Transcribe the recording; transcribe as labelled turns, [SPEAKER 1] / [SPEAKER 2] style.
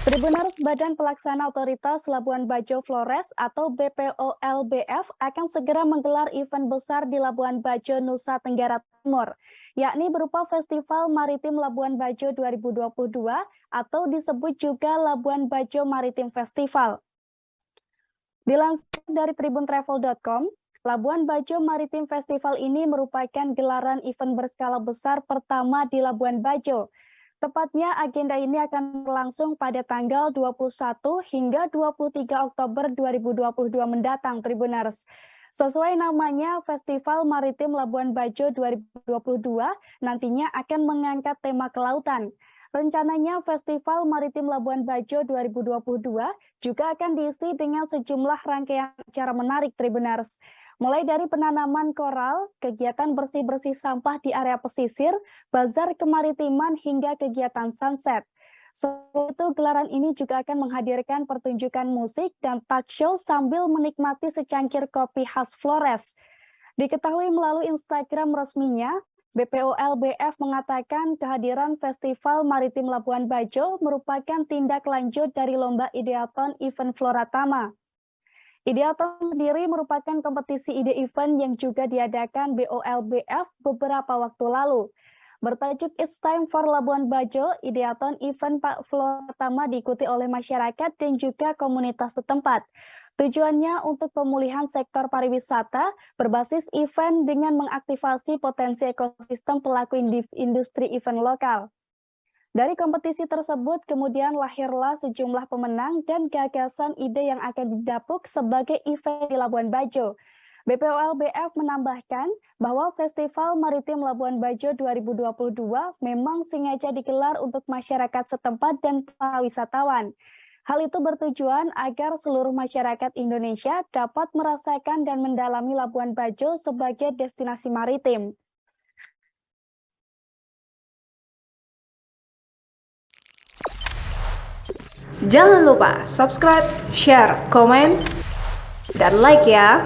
[SPEAKER 1] Tribuners Badan Pelaksana Otoritas Labuan Bajo Flores atau BPOLBF akan segera menggelar event besar di Labuan Bajo, Nusa Tenggara Timur, yakni berupa Festival Maritim Labuan Bajo 2022 atau disebut juga Labuan Bajo Maritim Festival. Dilansir dari tribuntravel.com, Labuan Bajo Maritim Festival ini merupakan gelaran event berskala besar pertama di Labuan Bajo. Tepatnya agenda ini akan berlangsung pada tanggal 21 hingga 23 Oktober 2022 mendatang, Tribuners. Sesuai namanya, Festival Maritim Labuan Bajo 2022 nantinya akan mengangkat tema kelautan. Rencananya Festival Maritim Labuan Bajo 2022 juga akan diisi dengan sejumlah rangkaian acara menarik, Tribuners. Mulai dari penanaman koral, kegiatan bersih-bersih sampah di area pesisir, bazar kemaritiman hingga kegiatan sunset. Selain itu, gelaran ini juga akan menghadirkan pertunjukan musik dan talk show sambil menikmati secangkir kopi khas Flores. Diketahui melalui Instagram resminya, BPOLBF mengatakan kehadiran Festival Maritim Labuan Bajo merupakan tindak lanjut dari Lomba Ideaton Event Floratama. Ideaton sendiri merupakan kompetisi ide event yang juga diadakan BOLBF beberapa waktu lalu. Bertajuk It's Time for Labuan Bajo, Ideaton event Pak Floratama diikuti oleh masyarakat dan juga komunitas setempat. Tujuannya untuk pemulihan sektor pariwisata berbasis event dengan mengaktifasi potensi ekosistem pelaku industri event lokal. Dari kompetisi tersebut kemudian lahirlah sejumlah pemenang dan gagasan ide yang akan didapuk sebagai event di Labuan Bajo. BPOLBF menambahkan bahwa Festival Maritim Labuan Bajo 2022 memang sengaja digelar untuk masyarakat setempat dan para wisatawan. Hal itu bertujuan agar seluruh masyarakat Indonesia dapat merasakan dan mendalami Labuan Bajo sebagai destinasi maritim.
[SPEAKER 2] Jangan lupa subscribe, share, komen, dan like ya!